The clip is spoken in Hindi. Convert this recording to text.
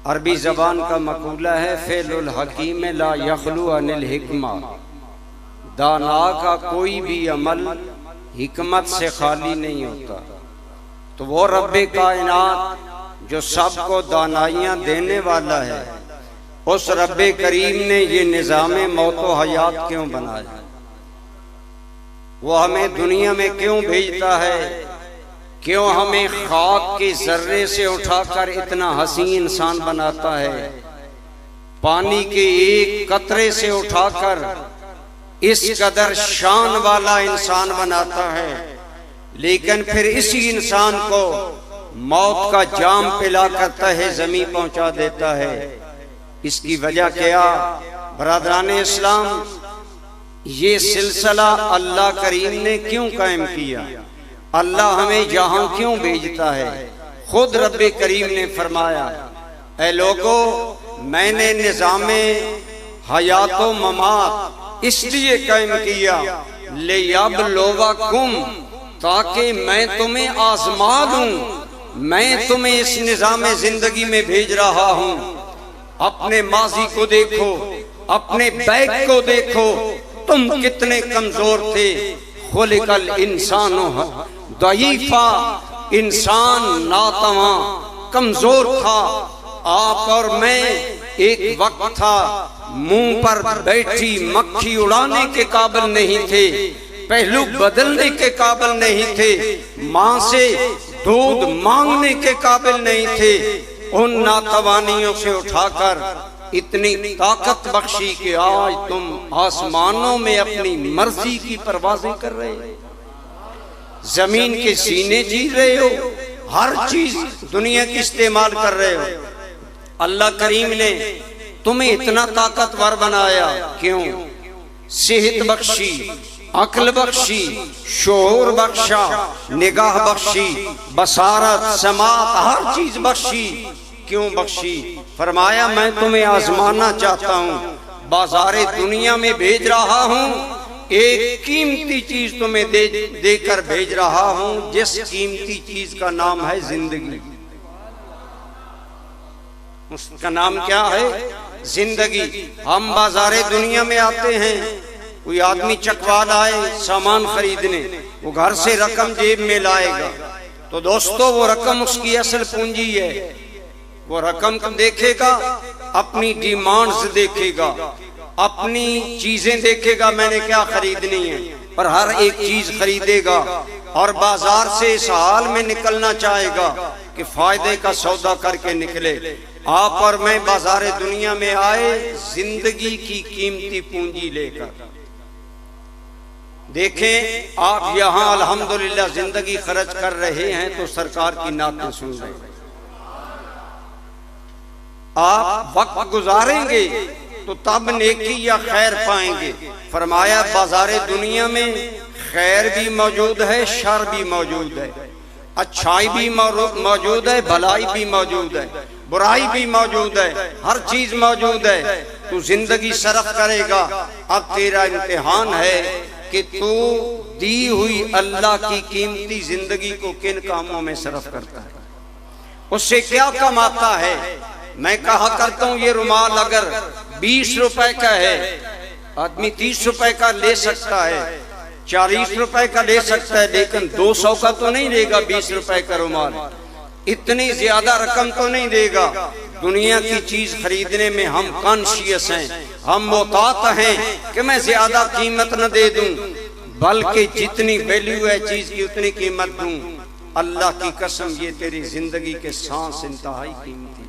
अरबी ज़बान का मकूला है, फ़ेलुल हकीम ला यखलू अनिल हिकमा। दाना का कोई भी अमल हिकमत से खाली नहीं होता। तो वो रब्बे कायनात जो सबको दानाइयाँ देने वाला है, उस रब्बे करीम ने ये निज़ाम मौत व हयात क्यों बनाया? वो हमें दुनिया में क्यों भेजता है? क्यों हमें खाक के जर्रे से उठाकर इतना हसीन इंसान बनाता है? पानी के एक कतरे से उठाकर इस कदर शान वाला इंसान बनाता है, लेकिन फिर इसी इंसान को मौत का जाम पिलाकर तहे ज़मीं पहुंचा देता है। इसकी वजह क्या? बरादरान इस्लाम, ये सिलसिला अल्लाह करीम ने क्यों कायम किया? अल्लाह हमें जहां क्यों भेजता है? खुद रब्बे करीम ने फरमाया, ऐ लोगो, मैंने निज़ामे हयातो ममात इसलिए कायम किया ले यबलुवकुम, ताकि मैं तुम्हें आजमा दूं। मैं तुम्हें इस निज़ामे जिंदगी में भेज रहा हूं। अपने माजी को देखो, अपने बैग को देखो, तुम कितने कमजोर थे। खुलिकल इंसानो दईफा, इंसान नातवा कमजोर था। आप और मैं एक वक्त था मुंह पर बैठी मक्खी उड़ाने के काबिल नहीं थे, पहलू बदलने के काबिल नहीं थे, माँ से दूध मांगने के काबिल नहीं थे। उन नातवानियों से उठाकर इतनी ताकत बख्शी कि आज तुम आसमानों में अपनी मर्जी की परवाज़ें कर रहे हो, जमीन के सीने जी रहे हो, हर चीज दुनिया की इस्तेमाल कर रहे हो। अल्लाह करीम ने तुम्हें इतना ताकतवर बनाया क्यों? सेहत बख्शी, अक्ल बख्शी, शोर बख्शा, निगाह बख्शी, बसारत, समात, हर चीज बख्शी। क्यों बख्शी? फरमाया मैं तुम्हें आजमाना चाहता हूँ, बाजारे दुनिया में भेज रहा हूँ, एक कीमती चीज तुम्हें देकर भेज रहा हूँ, जिस कीमती चीज का नाम है जिंदगी। उसका नाम क्या है? जिंदगी। हम बाजारे दुनिया में आते हैं, कोई आदमी चकवा लाए सामान खरीदने, वो घर से रकम जेब में लाएगा, तो दोस्तों वो रकम उसकी असल पूंजी है। वो रकम देखेगा, अपनी डिमांड्स देखेगा, अपनी चीजें देखेगा, मैंने क्या खरीदनी है, और हर एक चीज खरीदेगा और बाजार से इस हाल में निकलना चाहेगा कि फायदे का सौदा करके निकले। आप और मैं बाजार दुनिया में आए जिंदगी की कीमती पूंजी लेकर। देखें, आप यहाँ अल्हम्दुलिल्लाह जिंदगी खर्च कर रहे हैं तो सरकार की नातें सुन रहे हैं। आप वक्त गुजारेंगे तो तब नेकी या खैर पाएंगे। फरमाया बाजारे दुनिया में खैर भी मौजूद है, शर भी मौजूद है, अच्छाई भी मौजूद है, भलाई भी मौजूद है, बुराई भी मौजूद है, हर चीज मौजूद है। तू जिंदगी सरफ करेगा। अब तेरा इम्तिहान है कि तू दी हुई अल्लाह की कीमती जिंदगी को किन कामों में सरफ करता है, उससे क्या कमाता है। मैं कहा करता हूँ, ये रुमाल अगर 20 रुपए का है, आदमी 30 रुपए का ले सकता है, 40 रुपए का ले सकता है, लेकिन 200 का तो नहीं देगा। 20 रुपए का रुमाल इतनी ज्यादा रकम तो नहीं देगा। दुनिया की चीज खरीदने में हम कॉन्शियस हैं, हम मोहतात हैं कि मैं ज्यादा कीमत न दे दूं, बल्कि जितनी वैल्यू है चीज की उतनी कीमत दूं। अल्लाह की कसम, ये तेरी जिंदगी के सांस इंतहाई कीमती।